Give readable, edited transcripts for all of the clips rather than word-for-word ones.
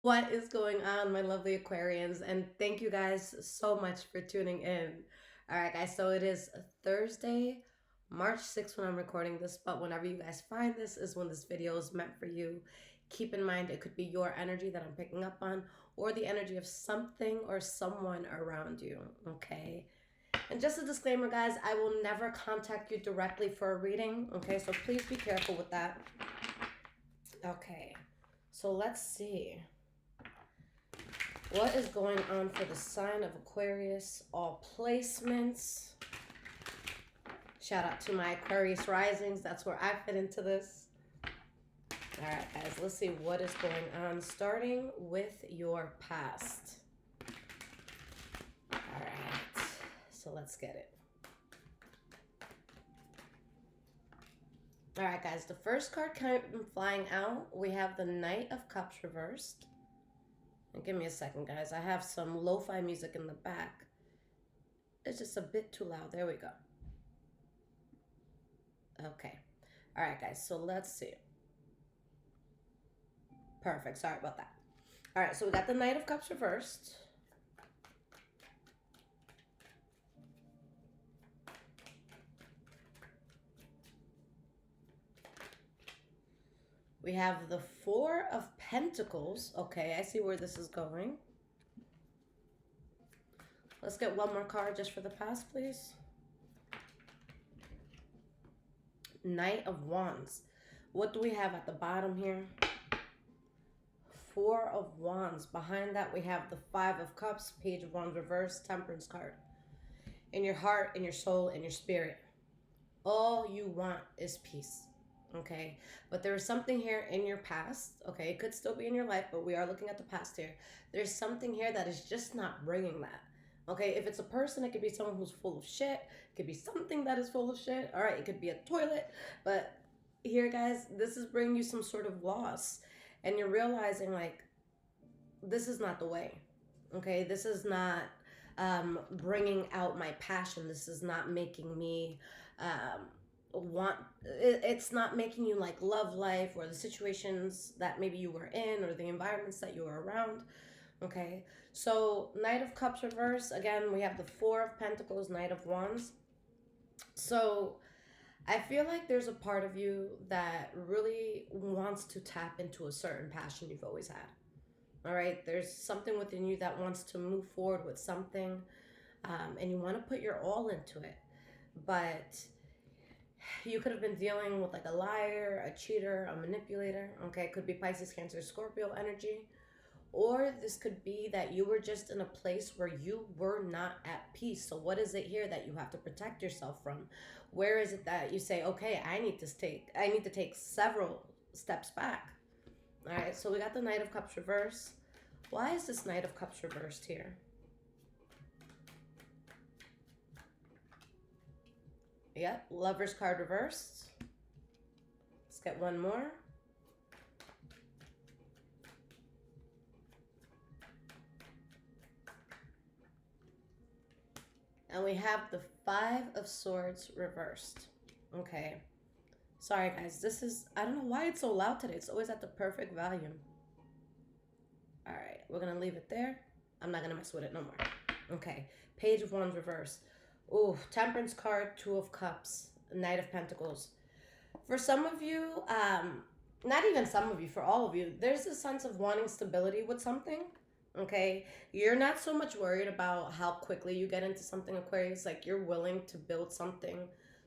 What is going on, my lovely Aquarians? And thank you guys so much for tuning in. All right, guys, so it is Thursday, March 6th when I'm recording this, but whenever you guys find this is when this video is meant for you. Keep in mind, it could be your energy that I'm picking up on or the energy of something or someone around you, okay? And just a disclaimer, guys, I will never contact you directly for a reading, okay? So please be careful with that. Okay, so let's see. What is going on for the sign of Aquarius? All placements. Shout out to my Aquarius risings. That's where I fit into this. All right, guys, let's see what is going on, starting with your past. All right, so let's get it. All right, guys, the first card came flying out. We have the Knight of Cups reversed. And give me a second, guys. I have some lo-fi music in the back. It's just a bit too loud. There we go. Okay. All right, guys. So let's see. Perfect. Sorry about that. All right. So we got the Knight of Cups reversed. We have the Four of Pentacles. Okay, I see where this is going. Let's get one more card just for the past, please. Knight of Wands. What do we have at the bottom here? Four of Wands. Behind that, we have the Five of Cups, Page of Wands reversed, Temperance card. In your heart, in your soul, in your spirit, all you want is peace. Okay, but there is something here in your past. Okay, it could still be in your life, but we are looking at the past here. There's something here that is just not bringing that. Okay, if it's a person, it could be someone who's full of shit. It could be something that is full of shit. All right, it could be a toilet. But here, guys, this is bringing you some sort of loss. And you're realizing, like, this is not the way. Okay, this is not bringing out my passion. This is not making me want it's not making you like love life or the situations that maybe you were in or the environments that you were around. Okay, so Knight of Cups reverse, again we have the Four of Pentacles, Knight of Wands. So I feel like there's a part of you that really wants to tap into a certain passion you've always had. All right, there's something within you that wants to move forward with something, and you want to put your all into it, but you could have been dealing with like a liar, a cheater, a manipulator. Okay, it could be Pisces, Cancer, Scorpio energy. Or this could be that you were just in a place where you were not at peace. So what is it here that you have to protect yourself from? Where is it that you say, okay, I need to take several steps back? All right, so we got the Knight of Cups reverse. Why is this Knight of Cups reversed here? Yep, Lover's card reversed. Let's get one more. And we have the Five of Swords reversed. Okay. Sorry, guys. This is, I don't know why it's so loud today. It's always at the perfect volume. All right. We're going to leave it there. I'm not going to mess with it no more. Okay. Page of Wands reversed. Ooh, Temperance card, Two of Cups, Knight of Pentacles. For some of you, not even some of you, for all of you, there's a sense of wanting stability with something. Okay, you're not so much worried about how quickly you get into something, Aquarius. Like you're willing to build something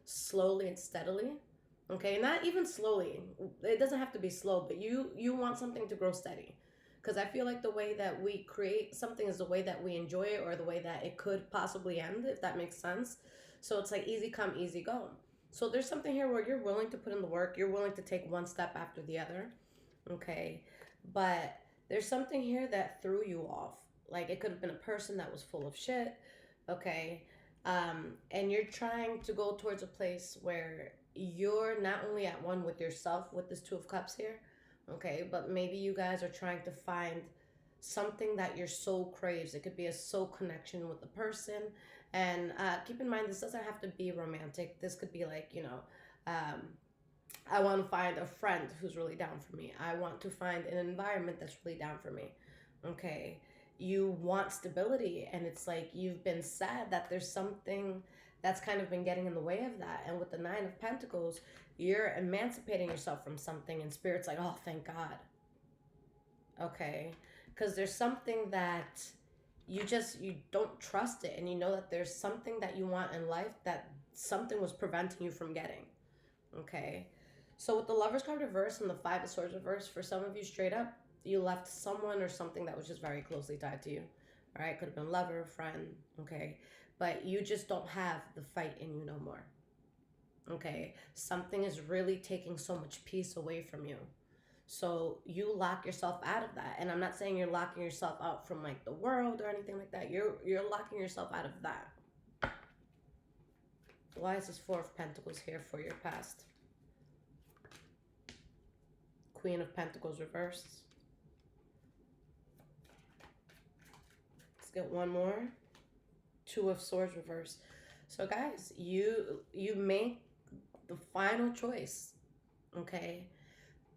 slowly and steadily. Okay, not even slowly. It doesn't have to be slow, but you want something to grow steady. Because I feel like the way that we create something is the way that we enjoy it, or the way that it could possibly end, if that makes sense. So it's like easy come, easy go. So there's something here where you're willing to put in the work. You're willing to take one step after the other. Okay, but there's something here that threw you off. Like it could have been a person that was full of shit. Okay, and you're trying to go towards a place where you're not only at one with yourself with this Two of Cups here. Okay, but maybe you guys are trying to find something that your soul craves. It could be a soul connection with the person. And keep in mind, this doesn't have to be romantic. This could be like, um, I want to find a friend who's really down for me. I want to find an environment that's really down for me. Okay. You want stability, and it's like you've been sad that there's something that's kind of been getting in the way of that. And with the Nine of Pentacles, you're emancipating yourself from something, and Spirit's like, oh, thank God. Okay. Because there's something that you don't trust it, and you know that there's something that you want in life that something was preventing you from getting. Okay. So with the Lovers card reverse and the Five of Swords reverse, for some of you, straight up, you left someone or something that was just very closely tied to you. All right. Could have been a lover, friend. Okay. But you just don't have the fight in you no more. Okay. Something is really taking so much peace away from you. So you lock yourself out of that. And I'm not saying you're locking yourself out from like the world or anything like that. You're locking yourself out of that. Why is this Four of Pentacles here for your past? Queen of Pentacles reversed. Let's get one more. Two of Swords reversed. So guys, you make the final choice, okay,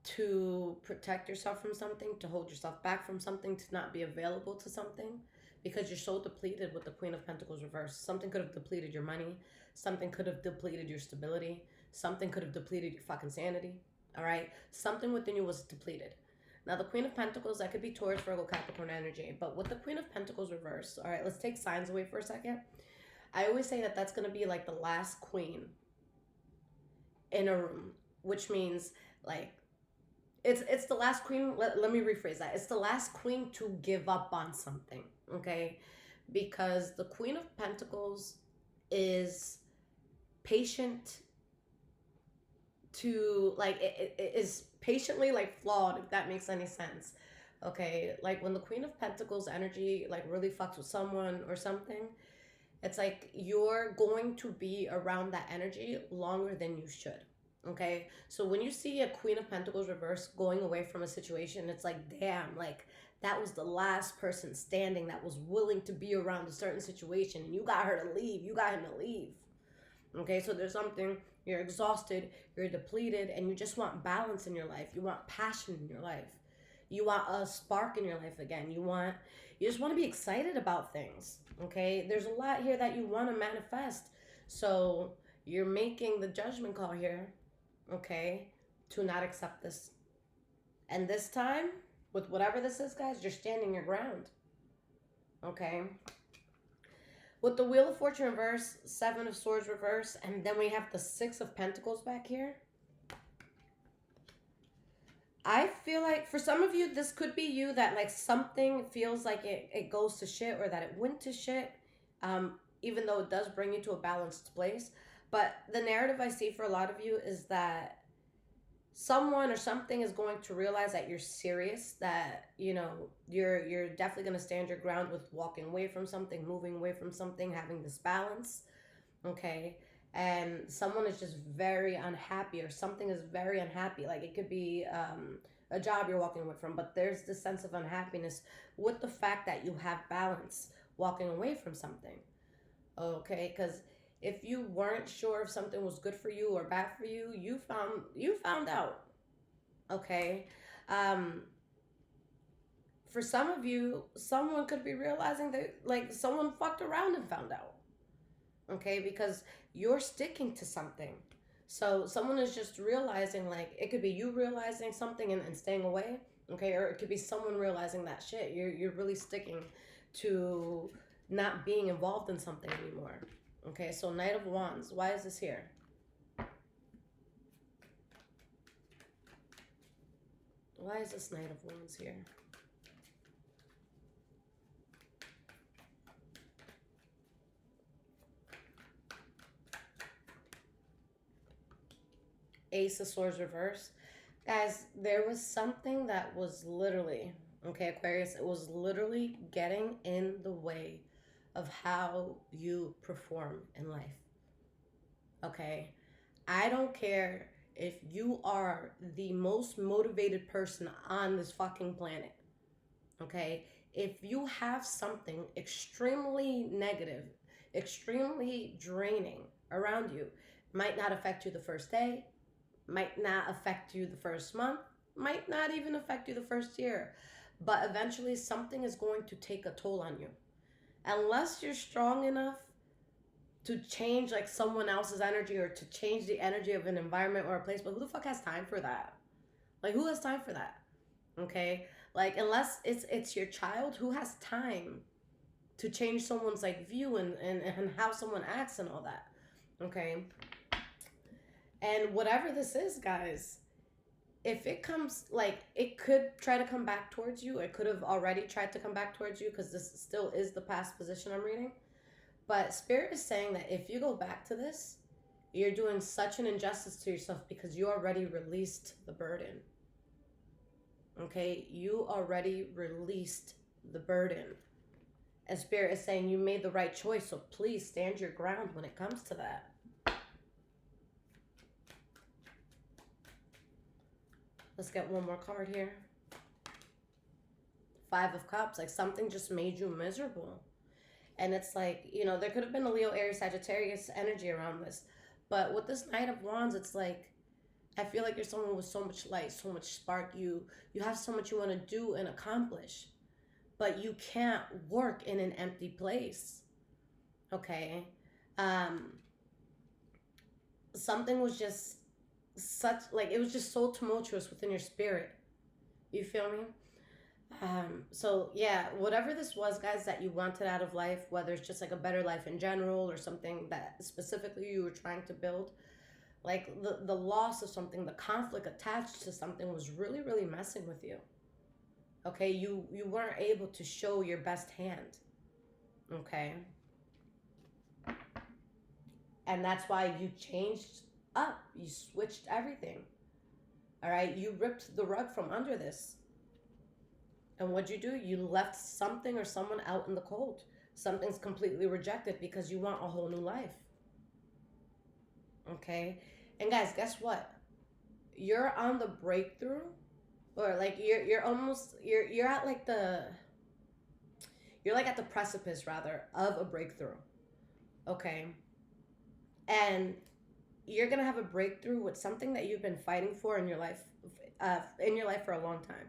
to protect yourself from something, to hold yourself back from something, to not be available to something, because you're so depleted with the Queen of Pentacles reversed. Something could have depleted your money. Something could have depleted your stability. Something could have depleted your fucking sanity. All right? Something within you was depleted. Now, the Queen of Pentacles, that could be Taurus, Virgo, Capricorn energy. But with the Queen of Pentacles reversed, all right, let's take signs away for a second. I always say that that's going to be like the last queen in a room, which means like it's the last queen. Let me rephrase that. It's the last queen to give up on something, okay? Because the Queen of Pentacles is patient to like it is patiently like flawed, if that makes any sense. Okay, like when the Queen of Pentacles energy like really fucks with someone or something, it's like you're going to be around that energy longer than you should. Okay, so when you see a Queen of Pentacles reverse going away from a situation, it's like, damn, like that was the last person standing that was willing to be around a certain situation, and you got her to leave, you got him to leave. Okay, so there's something, you're exhausted, you're depleted, and you just want balance in your life. You want passion in your life. You want a spark in your life again. You just want to be excited about things. Okay, there's a lot here that you want to manifest. So you're making the judgment call here, okay, to not accept this. And this time, with whatever this is, guys, you're standing your ground. Okay. With the Wheel of Fortune reverse, Seven of Swords reverse, and then we have the Six of Pentacles back here. I feel like for some of you, this could be you that like something feels like it goes to shit, or that it went to shit, even though it does bring you to a balanced place. But the narrative I see for a lot of you is that someone or something is going to realize that you're serious, that you're definitely going to stand your ground with walking away from something, moving away from something, having this balance. Okay. And someone is just very unhappy, or something is very unhappy. Like it could be a job you're walking away from, but there's this sense of unhappiness with the fact that you have balance walking away from something. Okay, because if you weren't sure if something was good for you or bad for you, you found out. Okay. For some of you, someone could be realizing that like someone fucked around and found out. Okay, because you're sticking to something. So someone is just realizing, like it could be you realizing something and staying away. Okay, or it could be someone realizing that shit. You're really sticking to not being involved in something anymore. Okay, so Knight of Wands. Why is this here? Why is this Knight of Wands here? Ace of Swords reverse. Guys, there was something that was literally, okay, Aquarius, it was literally getting in the way of how you perform in life. Okay? I don't care if you are the most motivated person on this fucking planet. Okay? If you have something extremely negative, extremely draining around you, might not affect you the first day, might not affect you the first month, might not even affect you the first year, but eventually something is going to take a toll on you. Unless you're strong enough to change like someone else's energy or to change the energy of an environment or a place, but who the fuck has time for that? Like, who has time for that? Okay? Like, unless it's your child, who has time to change someone's like view and how someone acts and all that? Okay? And whatever this is, guys, if it comes, like, it could try to come back towards you. It could have already tried to come back towards you because this still is the past position I'm reading. But Spirit is saying that if you go back to this, you're doing such an injustice to yourself because you already released the burden. Okay? You already released the burden. And Spirit is saying you made the right choice, so please stand your ground when it comes to that. Let's get one more card here. 5 of Cups. Like, something just made you miserable. And it's like, you know, there could have been a Leo, Aries, Sagittarius energy around this. But with this Knight of Wands, it's like, I feel like you're someone with so much light, so much spark. You have so much you want to do and accomplish. But you can't work in an empty place. Okay? Something was just such, like, it was just so tumultuous within your spirit. You feel me? So yeah, whatever this was, guys, that you wanted out of life, whether it's just like a better life in general or something that specifically you were trying to build, like the loss of something, the conflict attached to something was really, really messing with you. Okay, you weren't able to show your best hand. Okay. And that's why you changed up. You switched everything. All right, you ripped the rug from under this. And what'd you do? You left something or someone out in the cold. Something's completely rejected because you want a whole new life. Okay? And guys, guess what? You're on the breakthrough, or like you're almost you're at like you're like at the precipice rather of a breakthrough. Okay? And you're going to have a breakthrough with something that you've been fighting for in your life for a long time.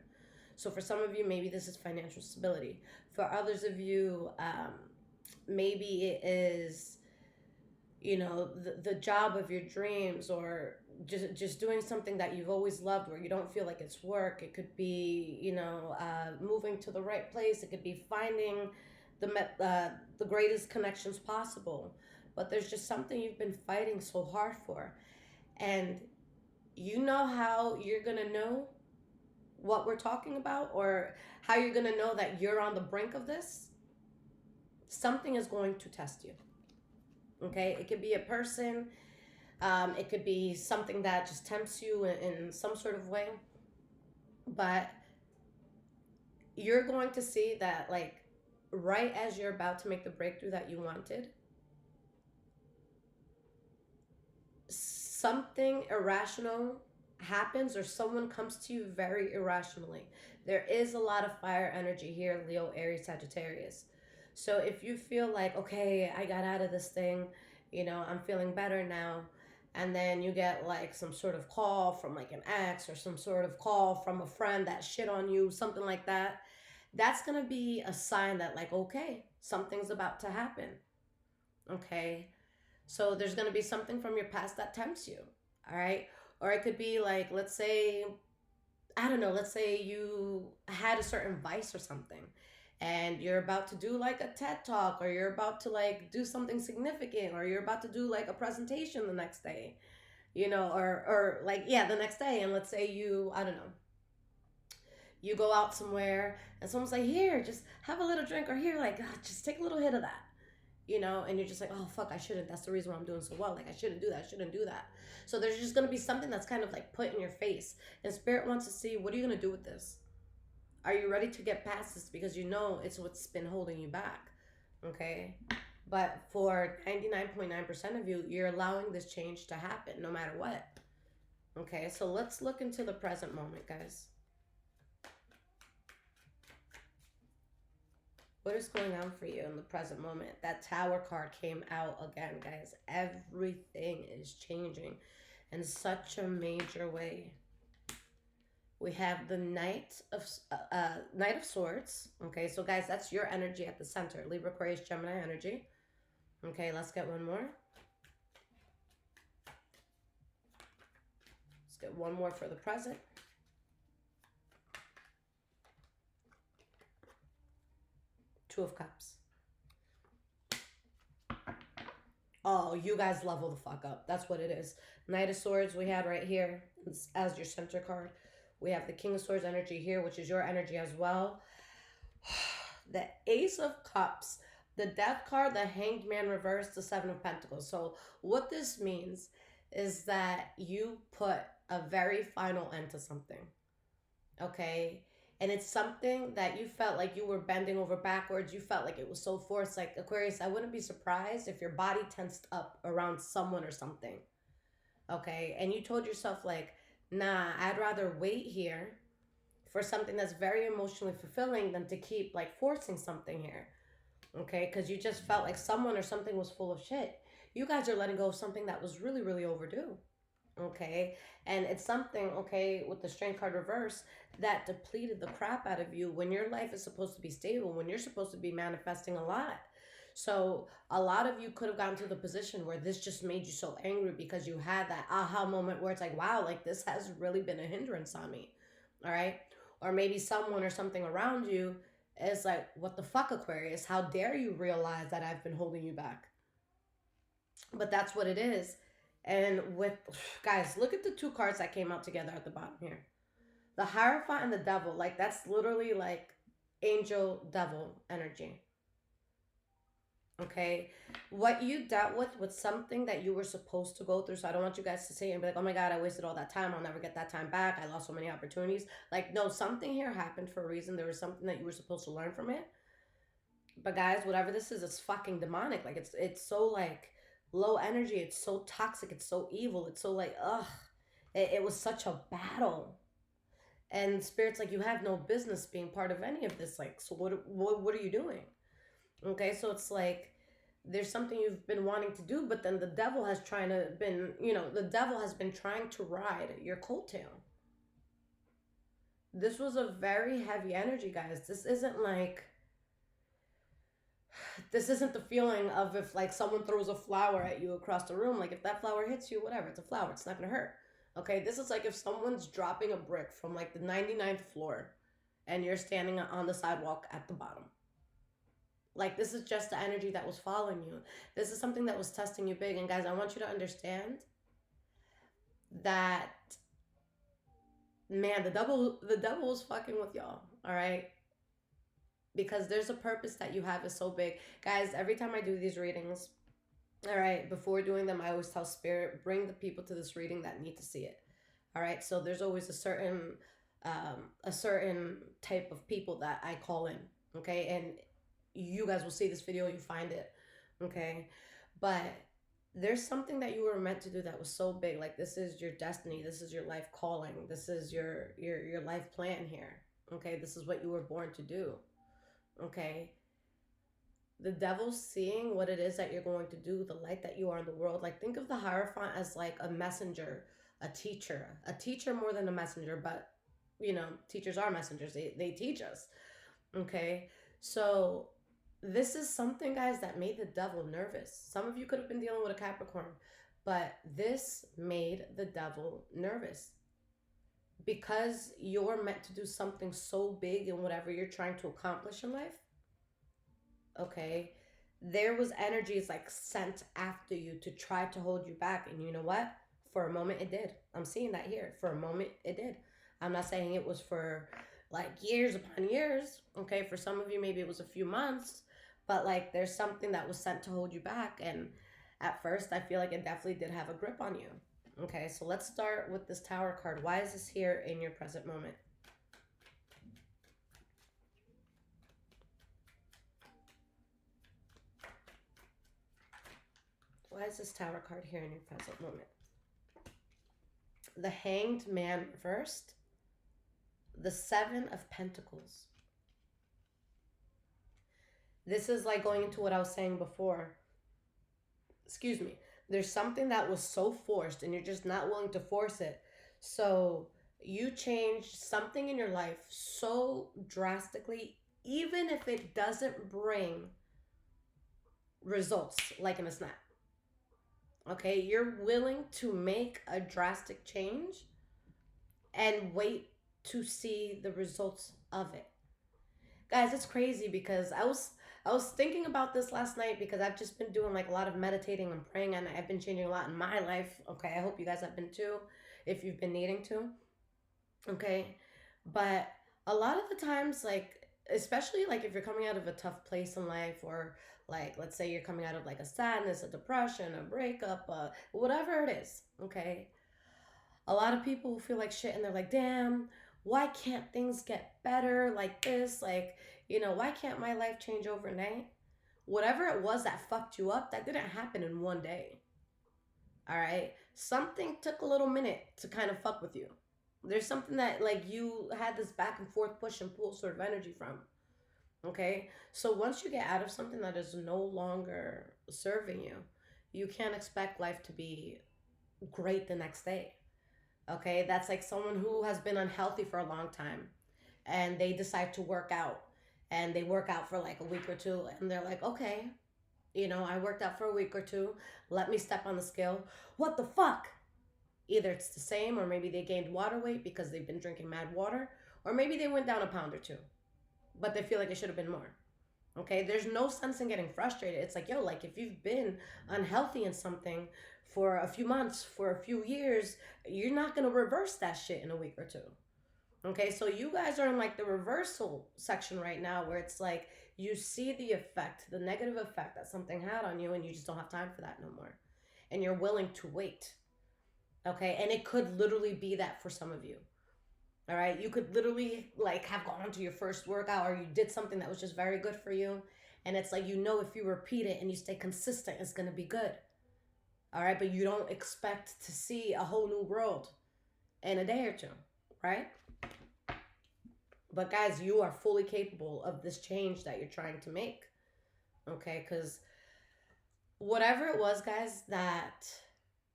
So for some of you, maybe this is financial stability. For others of you, maybe it is, you know, the job of your dreams, or just doing something that you've always loved where you don't feel like it's work. It could be, you know, moving to the right place. It could be finding the greatest connections possible. But there's just something you've been fighting so hard for. And you know how you're going to know what we're talking about, or how you're going to know that you're on the brink of this? Something is going to test you. Okay? It could be a person. It could be something that just tempts you in some sort of way. But you're going to see that, like, right as you're about to make the breakthrough that you wanted, something irrational happens, or someone comes to you very irrationally. There is a lot of fire energy here, Leo, Aries, Sagittarius. So if you feel like, okay, I got out of this thing, you know, I'm feeling better now, and then you get like some sort of call from like an ex, or some sort of call from a friend that shit on you, something like that, that's going to be a sign that, like, okay, something's about to happen. Okay? So there's going to be something from your past that tempts you. All right? Or it could be like, let's say, I don't know, let's say you had a certain vice or something, and you're about to do like a TED talk, or you're about to like do something significant, or you're about to do like a presentation the next day, you know, or like, yeah, the next day. And let's say you, I don't know, you go out somewhere and someone's like, here, just have a little drink, or here, like, just take a little hit of that. You know, and you're just like, oh, fuck, I shouldn't. That's the reason why I'm doing so well. Like, I shouldn't do that. I shouldn't do that. So there's just going to be something that's kind of like put in your face. And Spirit wants to see, what are you going to do with this? Are you ready to get past this? Because you know it's what's been holding you back. Okay? But for 99.9% of you, you're allowing this change to happen no matter what. Okay? So let's look into the present moment, guys. What is going on for you in the present moment? That Tower card came out again, guys. Everything is changing. in such a major way. We have the Knight of Swords. Okay, so guys, that's your energy at the center. Libra, Aquarius, Gemini energy. Okay, let's get one more. Let's get one more for the present. Two of Cups. Oh, you guys level the fuck up. That's what it is. Knight of Swords we had right here as your center card. We have the King of Swords energy here, which is your energy as well. The Ace of Cups, the Death card, the Hanged Man reversed, the Seven of Pentacles. So what this means is that you put a very final end to something. Okay? And it's something that you felt like you were bending over backwards. You felt like it was so forced. Like, Aquarius, I wouldn't be surprised if your body tensed up around someone or something. Okay? And you told yourself, like, nah, I'd rather wait here for something that's very emotionally fulfilling than to keep, like, forcing something here. Okay? Because you just felt like someone or something was full of shit. You guys are letting go of something that was really, really overdue. Okay, and it's something, okay, with the Strength card reverse, that depleted the crap out of you when your life is supposed to be stable, when you're supposed to be manifesting a lot. So a lot of you could have gotten to the position where this just made you so angry because you had that aha moment where it's like, wow, like this has really been a hindrance on me. All right, or maybe someone or something around you is like, what the fuck, Aquarius, how dare you realize that I've been holding you back? But that's what it is. And with, guys, look at the two cards that came out together at the bottom here. The Hierophant and the Devil. Like, that's literally like angel devil energy. Okay? What you dealt with something that you were supposed to go through. So I don't want you guys to say and be like, oh my God, I wasted all that time. I'll never get that time back. I lost so many opportunities. Like, no, something here happened for a reason. There was something that you were supposed to learn from it. But guys, whatever this is, it's fucking demonic. Like, it's so like low energy. It's so toxic. It's so evil. It's so like, ugh. It was such a battle. And Spirit's like, you have no business being part of any of this. Like, so what are you doing? Okay, so it's like, there's something you've been wanting to do, but then the devil has been trying to ride your coattail. This was a very heavy energy, guys. This isn't the feeling of if like someone throws a flower at you across the room. Like, if that flower hits you, whatever, it's a flower, it's not gonna hurt. Okay, this is like if someone's dropping a brick from like the 99th floor and you're standing on the sidewalk at the bottom. Like, this is just the energy that was following you. This is something that was testing you big. And guys, I want you to understand that, man, the devil was fucking with y'all, all right? Because there's a purpose that you have is so big. Guys, every time I do these readings, all right, before doing them, I always tell Spirit, bring the people to this reading that need to see it. All right, so there's always a certain type of people that I call in, okay? And you guys will see this video, you find it, okay? But there's something that you were meant to do that was so big. Like, this is your destiny. This is your life calling. This is your life plan here, okay? This is what you were born to do, okay? The devil's seeing what it is that you're going to do, the light that you are in the world. Like, think of the Hierophant as like a messenger, a teacher more than a messenger, but you know, teachers are messengers. They teach us. Okay. So this is something, guys, that made the devil nervous. Some of you could have been dealing with a Capricorn, but this made the devil nervous because you're meant to do something so big in whatever you're trying to accomplish in life. Okay, there was energies like sent after you to try to hold you back. And you know what? For a moment it did. I'm seeing that here. For a moment it did. I'm not saying it was for like years upon years. Okay, for some of you maybe it was a few months, but like there's something that was sent to hold you back. And at first I feel like it definitely did have a grip on you. Okay, so let's start with this Tower card. Why is this here in your present moment? Why is this Tower card here in your present moment? The Hanged Man reversed. The Seven of Pentacles. This is like going into what I was saying before. Excuse me. There's something that was so forced and you're just not willing to force it. So you changed something in your life so drastically, even if it doesn't bring results like in a snap. Okay, you're willing to make a drastic change and wait to see the results of it. Guys, it's crazy because I was thinking about this last night because I've just been doing like a lot of meditating and praying, and I've been changing a lot in my life. Okay, I hope you guys have been too, if you've been needing to. Okay, but a lot of the times, like, especially like if you're coming out of a tough place in life, or like let's say you're coming out of like a sadness, a depression, a breakup, whatever it is. Okay, a lot of people feel like shit and they're like, damn, why can't things get better like this? Like, why can't my life change overnight? Whatever it was that fucked you up, that didn't happen in one day. All right. Something took a little minute to kind of fuck with you. There's something that like you had this back and forth push and pull sort of energy from. Okay. So once you get out of something that is no longer serving you, you can't expect life to be great the next day. Okay, that's like someone who has been unhealthy for a long time and they decide to work out, and they work out for like a week or two, and they're like, okay, I worked out for a week or two, let me step on the scale. What the fuck? Either it's the same, or maybe they gained water weight because they've been drinking mad water, or maybe they went down a pound or two, but they feel like it should have been more. Okay, there's no sense in getting frustrated. It's like, yo, like if you've been unhealthy in something for a few months, for a few years, you're not gonna reverse that shit in a week or two. Okay, so you guys are in like the reversal section right now, where it's like you see the effect, the negative effect that something had on you, and you just don't have time for that no more. And you're willing to wait. Okay, and it could literally be that for some of you. All right, you could literally like have gone to your first workout, or you did something that was just very good for you, and it's like, if you repeat it and you stay consistent, it's gonna be good. All right, but you don't expect to see a whole new world in a day or two, right? But guys, you are fully capable of this change that you're trying to make. Okay, because whatever it was, guys, that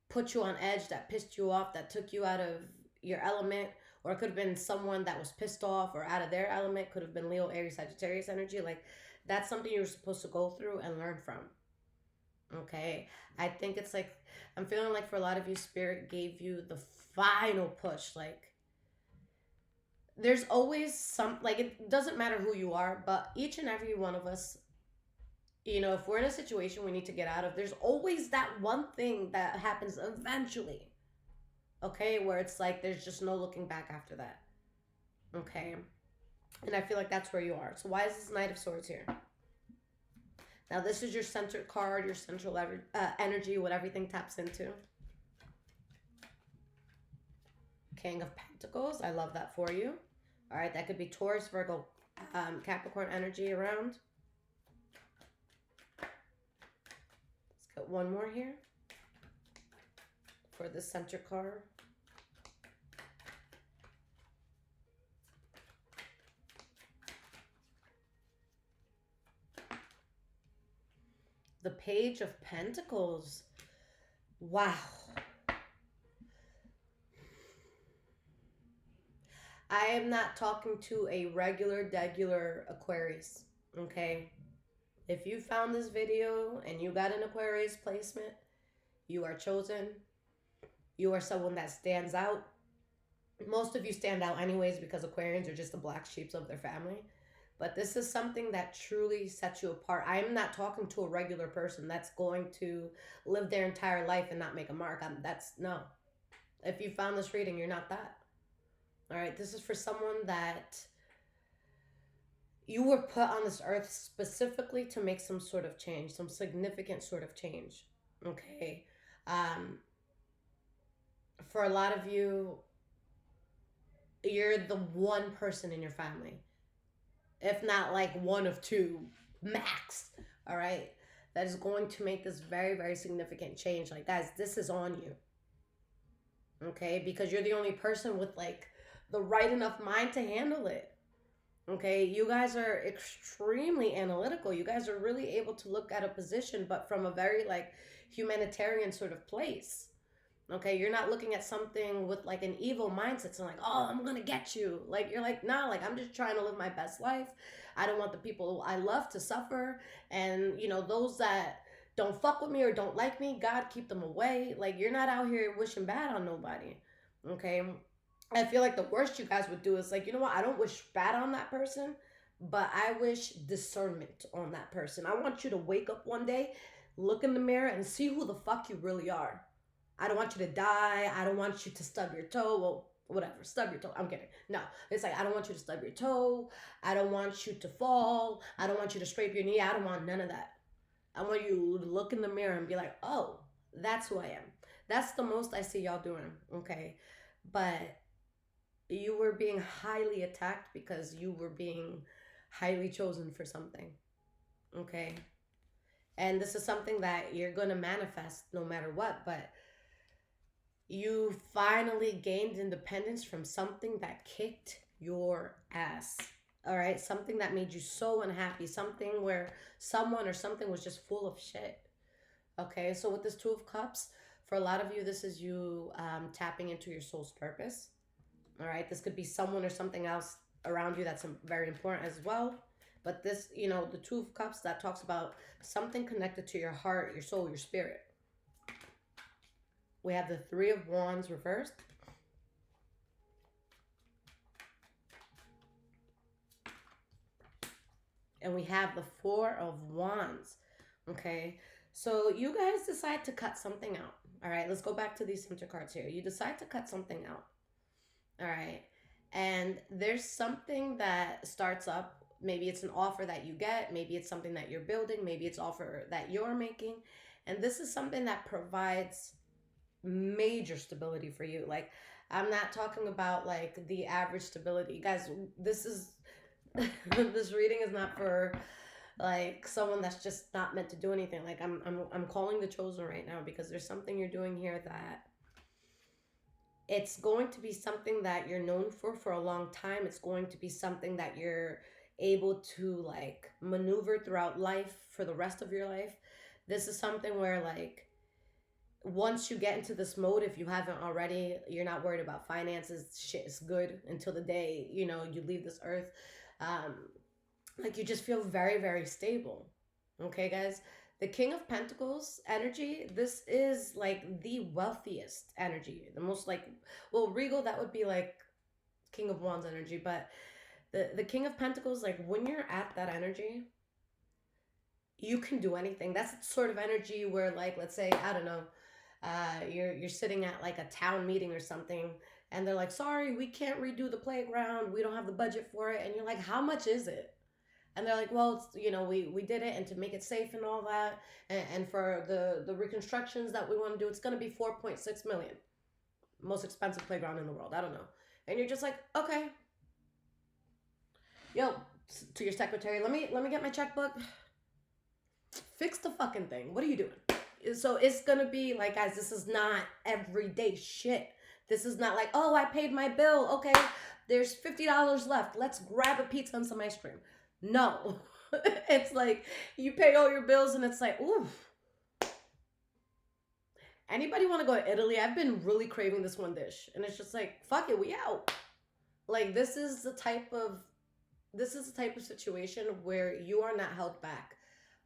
put you on edge, that pissed you off, that took you out of your element, or it could have been someone that was pissed off or out of their element, could have been Leo, Aries, Sagittarius energy. Like, that's something you're supposed to go through and learn from. Okay, I think it's like, I'm feeling like for a lot of you, Spirit gave you the final push. Like, there's always some, like, it doesn't matter who you are, but each and every one of us, if we're in a situation we need to get out of, there's always that one thing that happens eventually. Okay, where it's like there's just no looking back after that. Okay, and I feel like that's where you are. So why is this Knight of Swords here? Now this is your centered card, your central energy, what everything taps into. King of Pentacles, I love that for you. All right, that could be Taurus, Virgo, Capricorn energy around. Let's get one more here for the center card. The Page of Pentacles. Wow. I am not talking to a degular Aquarius, okay? If you found this video and you got an Aquarius placement, you are chosen. You are someone that stands out. Most of you stand out anyways because Aquarians are just the black sheep of their family. But this is something that truly sets you apart. I am not talking to a regular person that's going to live their entire life and not make a mark. No. If you found this reading, you're not that. All right, this is for someone that you were put on this earth specifically to make some sort of change, some significant sort of change. Okay. For a lot of you, you're the one person in your family, if not like one of two max, all right, that is going to make this very, very significant change. Like, guys, this is on you, okay, because you're the only person with like the right enough mind to handle it, Okay, you guys are extremely analytical. You guys are really able to look at a position, but from a very like humanitarian sort of place. Okay, you're not looking at something with like an evil mindset. So like, oh, I'm gonna get you. Like you're like, nah, like I'm just trying to live my best life. I don't want the people I love to suffer, and those that don't fuck with me or don't like me, God keep them away. Like you're not out here wishing bad on nobody. Okay, I feel like the worst you guys would do is like, you know what? I don't wish bad on that person, but I wish discernment on that person. I want you to wake up one day, look in the mirror, and see who the fuck you really are. I don't want you to die. I don't want you to stub your toe. Well, whatever, stub your toe. I'm kidding. No, it's like I don't want you to stub your toe. I don't want you to fall. I don't want you to scrape your knee. I don't want none of that. I want you to look in the mirror and be like, oh, that's who I am. That's the most I see y'all doing. Okay. But you were being highly attacked because you were being highly chosen for something. Okay. And this is something that you're going to manifest no matter what. But you finally gained independence from something that kicked your ass. All right. Something that made you so unhappy. Something where someone or something was just full of shit. Okay. So, with this Two of Cups, for a lot of you, this is you tapping into your soul's purpose. All right. This could be someone or something else around you that's very important as well. But this, the Two of Cups, that talks about something connected to your heart, your soul, your spirit. We have the Three of Wands reversed. And we have the Four of Wands. Okay. So you guys decide to cut something out. All right. Let's go back to these center cards here. You decide to cut something out. All right. And there's something that starts up. Maybe it's an offer that you get. Maybe it's something that you're building. Maybe it's offer that you're making. And this is something that provides major stability for you. Like, I'm not talking about like the average stability. Guys, this is this reading is not for like someone that's just not meant to do anything. Like I'm calling the chosen right now because there's something you're doing here that it's going to be something that you're known for a long time. It's going to be something that you're able to like maneuver throughout life for the rest of your life. This is something where like once you get into this mode, if you haven't already, you're not worried about finances. Shit is good until the day you leave this earth. um like you just feel very, very stable. Okay, guys, the King of Pentacles energy, this is like the wealthiest energy, the most like, well, regal, that would be like King of Wands energy. But the King of Pentacles, like when you're at that energy, you can do anything. That's sort of energy where like, let's say, I don't know, you're sitting at like a town meeting or something, and they're like, sorry, we can't redo the playground, we don't have the budget for it. And you're like, how much is it? And they're like, well, it's, we did it, and to make it safe and all that, and for the reconstructions that we want to do, it's going to be 4.6 million. Most expensive playground in the world, I don't know. And you're just like, okay, yo, to your secretary, let me get my checkbook, fix the fucking thing, what are you doing? So it's gonna be like, guys, this is not everyday shit. This is not like, oh, I paid my bill, okay, there's $50 left, let's grab a pizza and some ice cream. No. It's like you pay all your bills and it's like, ooh. Anybody want to go to Italy? I've been really craving this one dish. And it's just like, fuck it, we out. Like this is the type of situation where you are not held back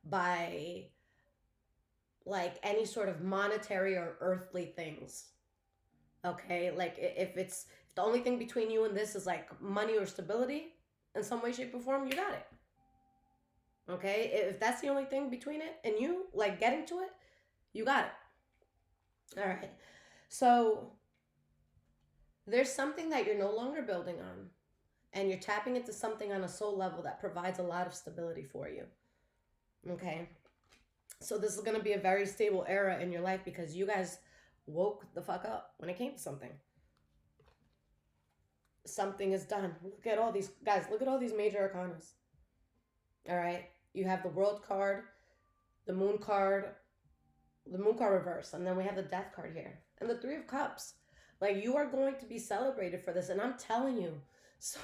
by like any sort of monetary or earthly things. Okay? Like if the only thing between you and this is like money or stability in some way, shape, or form, you got it. Okay? If that's the only thing between it and you, like getting to it, you got it. All right. So there's something that you're no longer building on, and you're tapping into something on a soul level that provides a lot of stability for you. Okay? So this is going to be a very stable era in your life because you guys woke the fuck up when it came to something. Something is done. Look at all these, guys, look at all these major arcanas. All right? You have the World card, the Moon card, reverse, and then we have the Death card here, and the Three of Cups. Like, you are going to be celebrated for this, and I'm telling you, So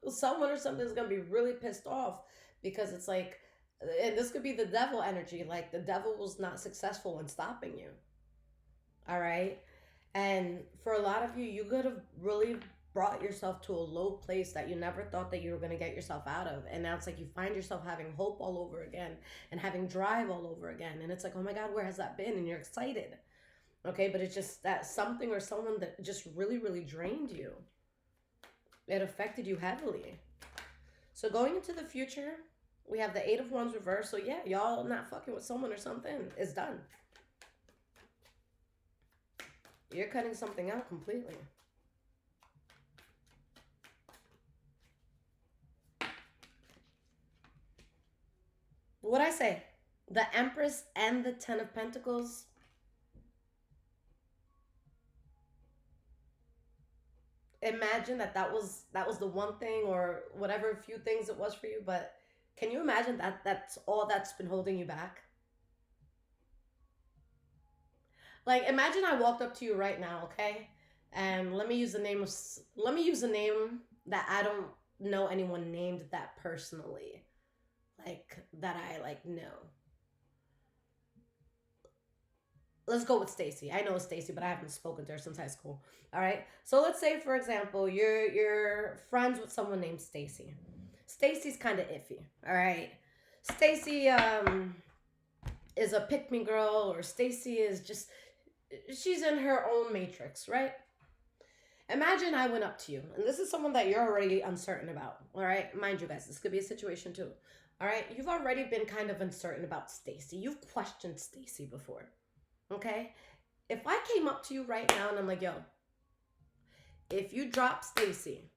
someone or something is gonna be really pissed off because it's like, and this could be the devil energy. Like the devil was not successful in stopping you. All right. And for a lot of you, you could have really brought yourself to a low place that you never thought that you were going to get yourself out of. And now it's like you find yourself having hope all over again and having drive all over again. And it's like, oh my God, where has that been? And you're excited. Okay. But it's just that something or someone that just really, really drained you. It affected you heavily. So going into the future, we have the Eight of Wands reversed. So yeah, y'all not fucking with someone or something. It's done. You're cutting something out completely. What I say? The Empress and the Ten of Pentacles. Imagine that was the one thing or whatever few things it was for you, but can you imagine that that's all that's been holding you back? Like imagine I walked up to you right now, okay? And let me use a name that I don't know anyone named that personally. Like that I like know. Let's go with Stacy. I know Stacy, but I haven't spoken to her since high school. All right. So let's say, for example, you're friends with someone named Stacy. Stacy's kind of iffy. All right. Stacy is a pick me girl, or Stacy is just she's in her own matrix, right? Imagine I went up to you, and this is someone that you're already uncertain about. All right, mind you, guys, this could be a situation too. All right, you've already been kind of uncertain about Stacy. You've questioned Stacy before. Okay, if I came up to you right now and I'm like, yo, if you drop Stacy,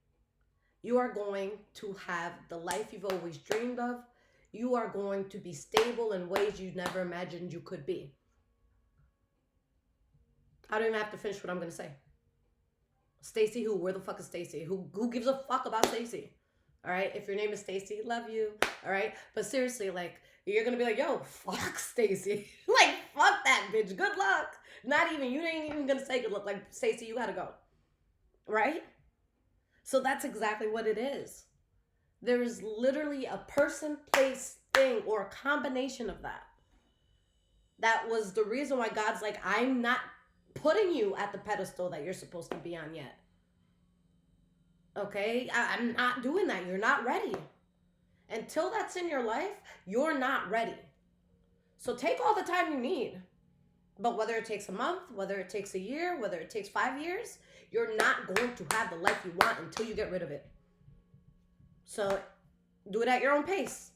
you are going to have the life you've always dreamed of. You are going to be stable in ways you never imagined you could be. I don't even have to finish what I'm gonna say. Stacy who? Where the fuck is Stacy? Who gives a fuck about Stacy? All right, if your name is Stacy, love you. All right, but seriously, like you're gonna be like, yo, fuck Stacy. Like fuck that bitch. Good luck. Not even you ain't even gonna say good luck. Like Stacy, you gotta go. Right? So that's exactly what it is. There is literally a person, place, thing, or a combination of that. That was the reason why God's like, I'm not putting you at the pedestal that you're supposed to be on yet. Okay? I'm not doing that. You're not ready. Until that's in your life, you're not ready. So take all the time you need. But whether it takes a month, whether it takes a year, whether it takes 5 years, you're not going to have the life you want until you get rid of it. So do it at your own pace.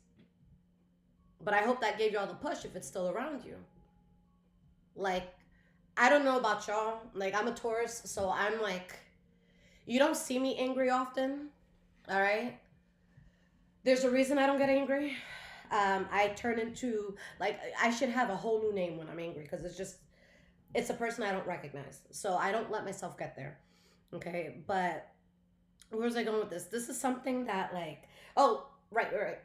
But I hope that gave y'all the push if it's still around you. Like, I don't know about y'all. Like, I'm a Taurus, so I'm like, you don't see me angry often. All right? There's a reason I don't get angry. I turn into, like, I should have a whole new name when I'm angry because it's a person I don't recognize. So I don't let myself get there. Okay? But where was I going with this? This is something that, like, oh, right.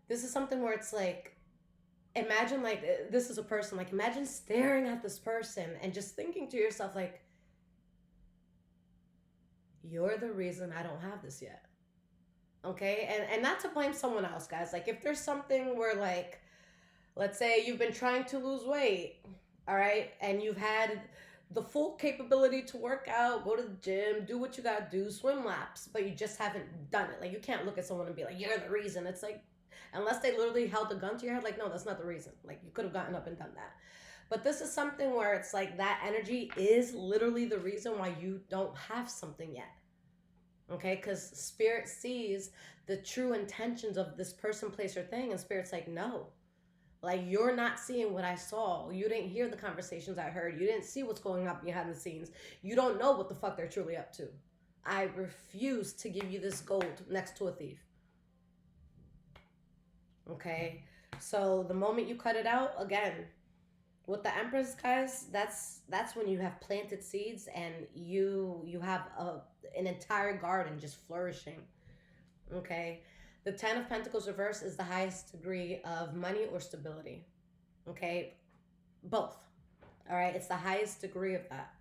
This is something where it's like, imagine, like, this is a person, like, imagine staring at this person and just thinking to yourself, like, you're the reason I don't have this yet. Okay, and not to blame someone else, guys. Like if there's something where, like, let's say you've been trying to lose weight, all right, and you've had the full capability to work out, go to the gym, do what you gotta do, swim laps, but you just haven't done it. Like you can't look at someone and be like, you're the reason. It's like, unless they literally held a gun to your head, like, no, that's not the reason. Like you could have gotten up and done that. But this is something where it's like that energy is literally the reason why you don't have something yet. Okay, because spirit sees the true intentions of this person, place, or thing, and spirit's like, no, like you're not seeing what I saw. You didn't hear the conversations I heard. You didn't see what's going on behind the scenes. You don't know what the fuck they're truly up to. I refuse to give you this gold next to a thief. Okay, so the moment you cut it out, again, with the Empress, guys, that's when you have planted seeds and you have an entire garden just flourishing. Okay, the Ten of Pentacles reverse is the highest degree of money or stability. Okay, both. All right, it's the highest degree of that.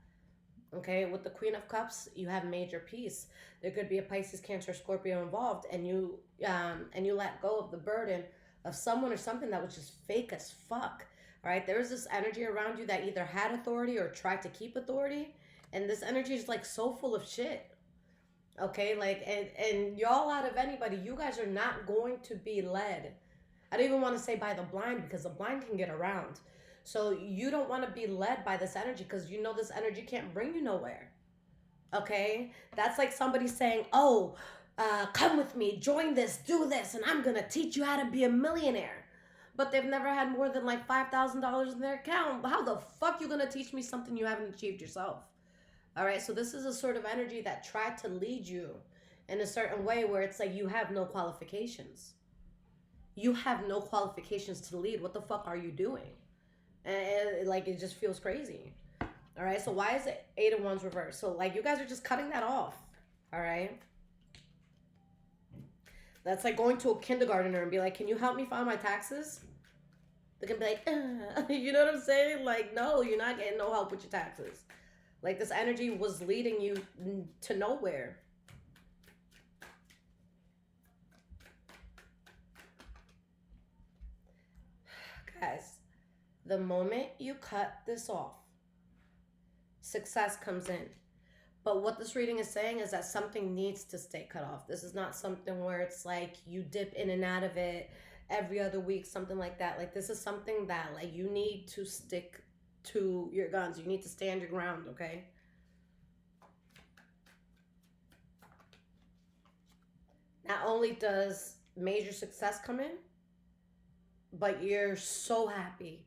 Okay, with the Queen of Cups, you have major peace. There could be a Pisces, Cancer, Scorpio involved, and you let go of the burden of someone or something that was just fake as fuck. All right, there was this energy around you that either had authority or tried to keep authority, and this energy is like so full of shit. Okay, like and y'all out of anybody, you guys are not going to be led. I don't even want to say by the blind because the blind can get around. So you don't want to be led by this energy because you know this energy can't bring you nowhere. Okay, that's like somebody saying, "Oh, come with me, join this, do this, and I'm gonna teach you how to be a millionaire." But they've never had more than like $5,000 in their account. How the fuck you gonna teach me something you haven't achieved yourself? All right, so this is a sort of energy that tried to lead you in a certain way where it's like you have no qualifications. You have no qualifications to lead. What the fuck are you doing? And like it just feels crazy. All right, so why is it Eight of Wands reversed? So like you guys are just cutting that off. All right, that's like going to a kindergartner and be like, "Can you help me file my taxes?" They can be like, you know what I'm saying? Like, no, you're not getting no help with your taxes. Like this energy was leading you to nowhere. Guys, the moment you cut this off, success comes in. But what this reading is saying is that something needs to stay cut off. This is not something where it's like you dip in and out of it every other week, something like that. Like this is something that like you need to stick to your guns. You need to stand your ground, okay? Not only does major success come in, but you're so happy.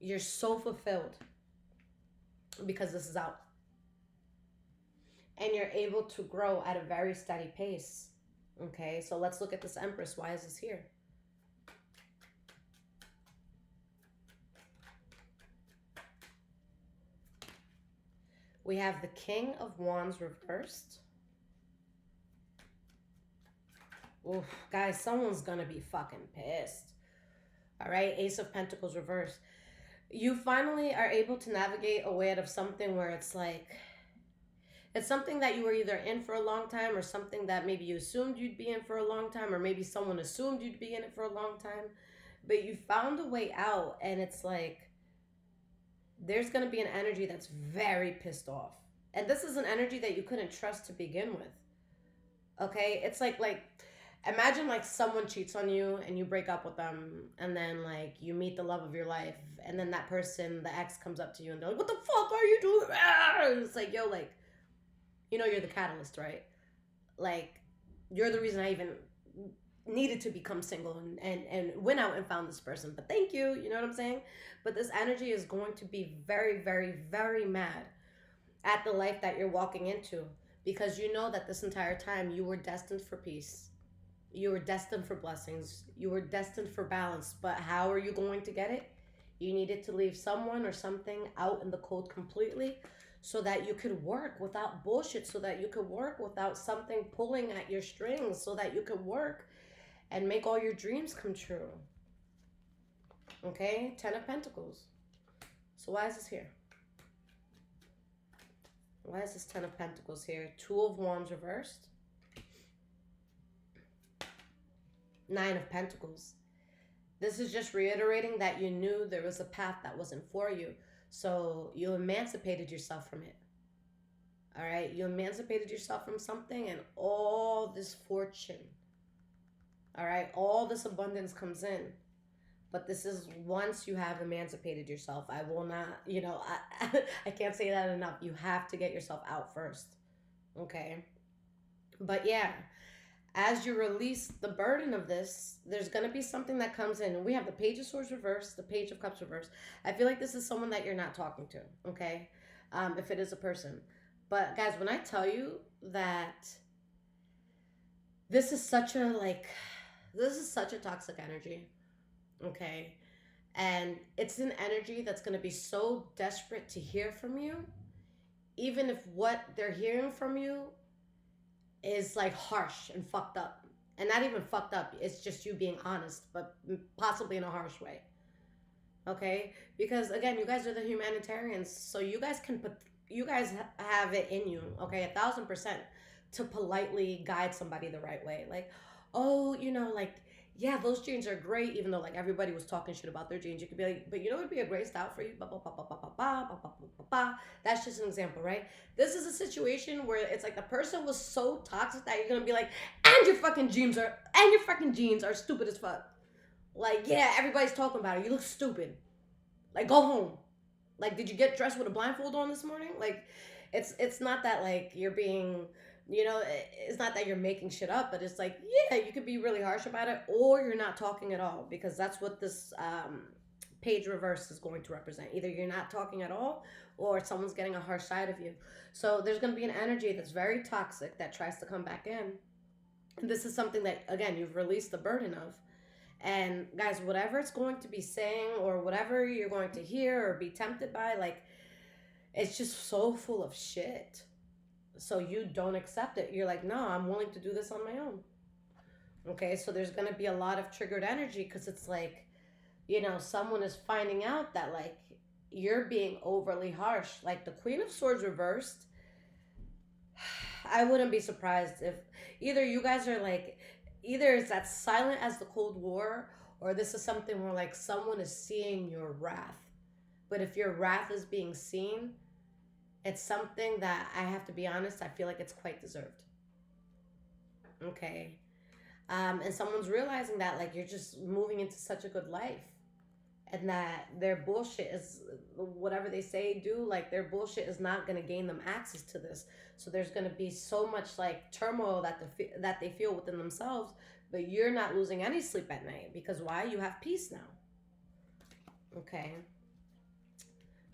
You're so fulfilled because this is out. And you're able to grow at a very steady pace. Okay, so let's look at this Empress. Why is this here? We have the King of Wands reversed. Oof, guys, someone's gonna be fucking pissed. All right, Ace of Pentacles reversed. You finally are able to navigate a way out of something where it's like, it's something that you were either in for a long time or something that maybe you assumed you'd be in for a long time, or maybe someone assumed you'd be in it for a long time. But you found a way out, and it's like, there's going to be an energy that's very pissed off. And this is an energy that you couldn't trust to begin with. Okay? It's like imagine like someone cheats on you and you break up with them, and then like you meet the love of your life, and then that person, the ex, comes up to you and they're like, "What the fuck are you doing?" It's like, yo, like, you know, you're the catalyst, right? Like, you're the reason I even needed to become single and went out and found this person. But thank you, you know what I'm saying? But this energy is going to be very, very, very mad at the life that you're walking into, because you know that this entire time you were destined for peace. You were destined for blessings. You were destined for balance. But how are you going to get it? You needed to leave someone or something out in the cold completely so that you could work without bullshit, so that you could work without something pulling at your strings, so that you could work and make all your dreams come true. Okay? 10 of Pentacles. So why is this here? Why is this 10 of Pentacles here? 2 of Wands reversed. 9 of Pentacles. This is just reiterating that you knew there was a path that wasn't for you. So you emancipated yourself from it. All right? You emancipated yourself from something, and all this fortune, all right, all this abundance comes in. But this is once you have emancipated yourself. I will not, you know, I can't say that enough. You have to get yourself out first. Okay? But yeah, as you release the burden of this, there's going to be something that comes in. And we have the Page of Swords reversed, the Page of Cups reversed. I feel like this is someone that you're not talking to, okay? If it is a person. But guys, when I tell you that this is such a, like, this is such a toxic energy, okay? And it's an energy that's going to be so desperate to hear from you, even if what they're hearing from you is like harsh and fucked up. And not even fucked up, it's just you being honest, but possibly in a harsh way. Okay? Because again, you guys are the humanitarians, so you guys can you guys have it in you, okay, 1,000%, to politely guide somebody the right way. Like, oh, like, yeah, those jeans are great, even though like everybody was talking shit about their jeans. You could be like, but it'd be a great style for you. Ba, ba, ba, ba, ba, ba, ba, ba, ba, ba, ba. That's just an example, right? This is a situation where it's like the person was so toxic that you're gonna be like, and your fucking jeans are stupid as fuck. Like, yeah, everybody's talking about it. You look stupid. Like, go home. Like, did you get dressed with a blindfold on this morning? Like, it's not that like you're being, it's not that you're making shit up, but it's like, yeah, you could be really harsh about it, or you're not talking at all, because that's what this page reverse is going to represent. Either you're not talking at all, or someone's getting a harsh side of you. So there's going to be an energy that's very toxic that tries to come back in. And this is something that, again, you've released the burden of. And guys, whatever it's going to be saying, or whatever you're going to hear or be tempted by, like, it's just so full of shit. So you don't accept it. You're like, no, I'm willing to do this on my own. Okay, so there's going to be a lot of triggered energy, because it's like, someone is finding out that, like, you're being overly harsh. Like the Queen of Swords reversed, I wouldn't be surprised if either you guys are like, either it's as silent as the Cold War, or this is something where like someone is seeing your wrath. But if your wrath is being seen, it's something that, I have to be honest, I feel like it's quite deserved. Okay. And someone's realizing that like you're just moving into such a good life, and that their bullshit is, whatever they say do, like their bullshit is not going to gain them access to this. So there's going to be so much like turmoil that they feel within themselves, but you're not losing any sleep at night, because why? You have peace now. Okay.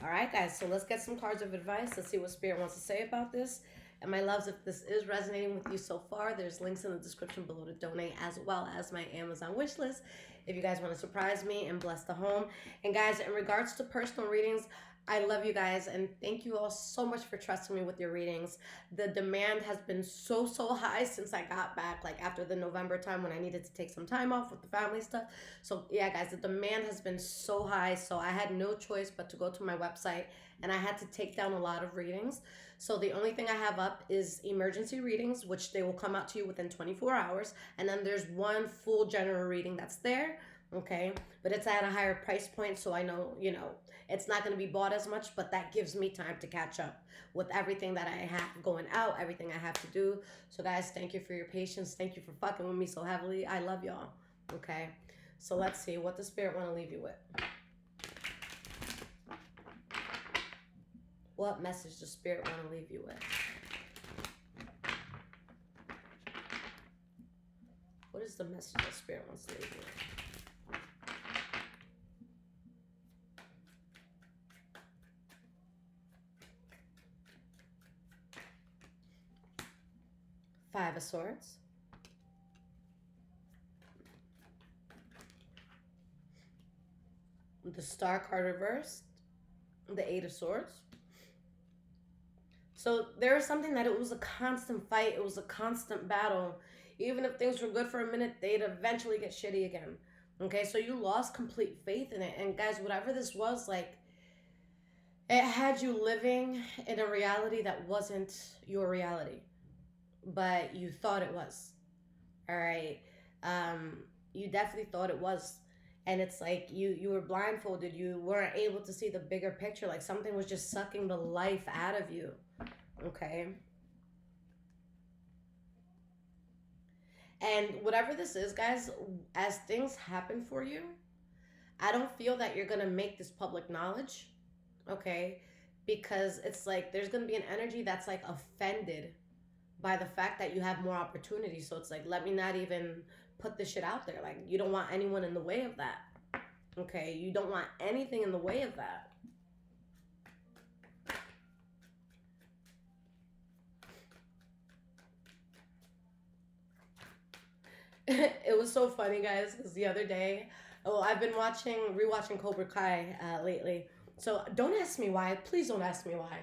All right, guys, so let's get some cards of advice. Let's see what Spirit wants to say about this. And my loves, if this is resonating with you so far, there's links in the description below to donate, as well as my Amazon wish list if you guys want to surprise me and bless the home. And guys, in regards to personal readings, I love you guys, and thank you all so much for trusting me with your readings. The demand has been so high since I got back, like after the November time when I needed to take some time off with the family stuff. So yeah, guys, the demand has been so high, so I had no choice but to go to my website, and I had to take down a lot of readings. So the only thing I have up is emergency readings, which they will come out to you within 24 hours. And then there's one full general reading that's there, okay? But it's at a higher price point, so I know, it's not going to be bought as much, but that gives me time to catch up with everything that I have going out, everything I have to do. So guys, thank you for your patience. Thank you for fucking with me so heavily. I love y'all, okay? So let's see, what does Spirit want to leave you with? What message does Spirit want to leave you with? What is the message that Spirit wants to leave you with? Five of Swords. The Star card reversed. The Eight of Swords. So there was something that it was a constant fight. It was a constant battle. Even if things were good for a minute, they'd eventually get shitty again. Okay, so you lost complete faith in it. And guys, whatever this was, like, it had you living in a reality that wasn't your reality, but you thought it was. All right. You definitely thought it was. And it's like you were blindfolded. You weren't able to see the bigger picture. Like something was just sucking the life out of you. Okay. And whatever this is, guys, as things happen for you, I don't feel that you're going to make this public knowledge. Okay. Because it's like there's going to be an energy that's like offended by the fact that you have more opportunity. So it's like, let me not even put this shit out there. Like, you don't want anyone in the way of that. Okay? You don't want anything in the way of that. It was so funny, guys, because the other day, I've been rewatching Cobra Kai lately. So don't ask me why. Please don't ask me why.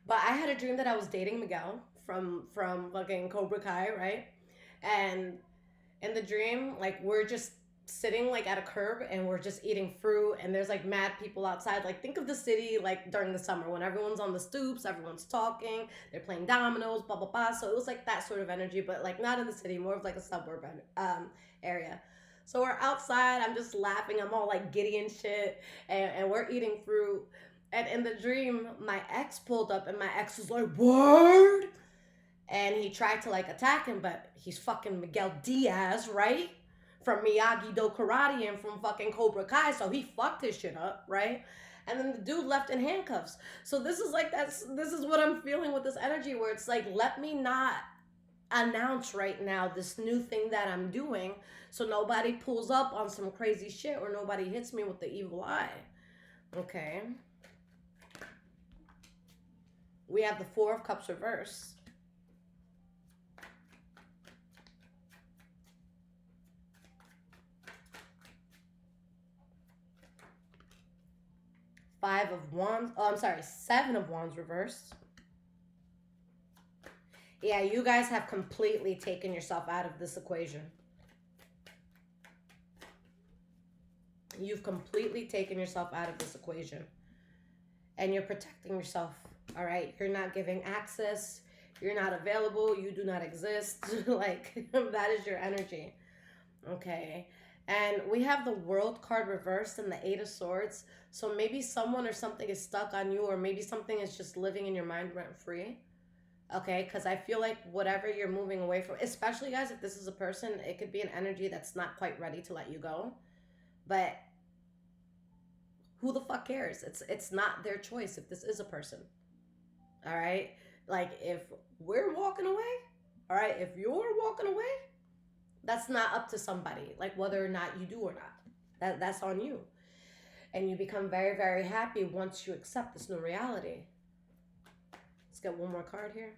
But I had a dream that I was dating Miguel from fucking Cobra Kai, right? And in the dream, like, we're just sitting like at a curb and we're just eating fruit, and there's like mad people outside. Like, think of the city like during the summer when everyone's on the stoops, everyone's talking, they're playing dominoes, blah blah blah. So it was like that sort of energy, but like not in the city, more of like a suburban area. So we're outside, I'm just laughing, I'm all like giddy and shit, and we're eating fruit. And in the dream, my ex pulled up, and my ex was like, "Word!" And he tried to like attack him, but he's fucking Miguel Diaz, right? From Miyagi Do Karate and from fucking Cobra Kai, so he fucked his shit up, right? And then the dude left in handcuffs. So this is like this is what I'm feeling with this energy, where it's like, let me not announce right now this new thing that I'm doing, so nobody pulls up on some crazy shit or nobody hits me with the evil eye. Okay. We have the Four of Cups reverse. Five of Wands. Oh, I'm sorry. Seven of Wands reversed. Yeah, you guys have completely taken yourself out of this equation. You've completely taken yourself out of this equation. And you're protecting yourself. All right? You're not giving access. You're not available. You do not exist. Like, that is your energy. Okay. And we have the World card reversed and the Eight of Swords. So maybe someone or something is stuck on you, or maybe something is just living in your mind rent free. Okay, because I feel like whatever you're moving away from, especially guys, if this is a person, it could be an energy that's not quite ready to let you go. But who the fuck cares? It's not their choice if this is a person. All right? Like, if we're walking away, all right, if you're walking away, that's not up to somebody, like whether or not you do or not. That's on you. And you become very, very happy once you accept this new reality. Let's get one more card here.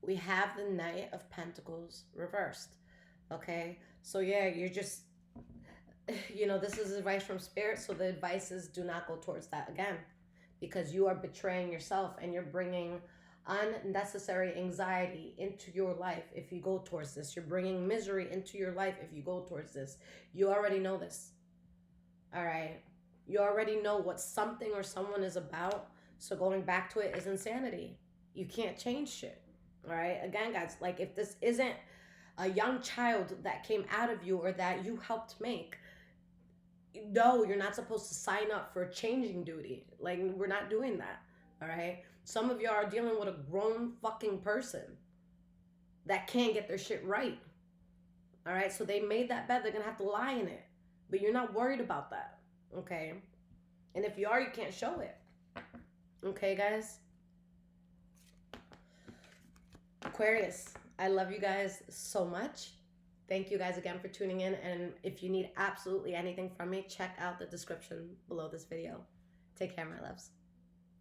We have the Knight of Pentacles reversed. Okay? So yeah, you're just, this is advice from Spirit, so the advice is do not go towards that again, because you are betraying yourself and you're bringing unnecessary anxiety into your life if you go towards this. You're bringing misery into your life if you go towards this. You already know this. All right? You already know what something or someone is about, so going back to it is insanity. You can't change shit. All right? Again, guys, like, if this isn't a young child that came out of you or that you helped make, no, you're not supposed to sign up for changing duty. Like, we're not doing that. All right? Some of y'all are dealing with a grown fucking person that can't get their shit right. All right? So they made that bed. They're going to have to lie in it. But you're not worried about that. Okay? And if you are, you can't show it. Okay, guys? Aquarius, I love you guys so much. Thank you guys again for tuning in. And if you need absolutely anything from me, check out the description below this video. Take care, my loves.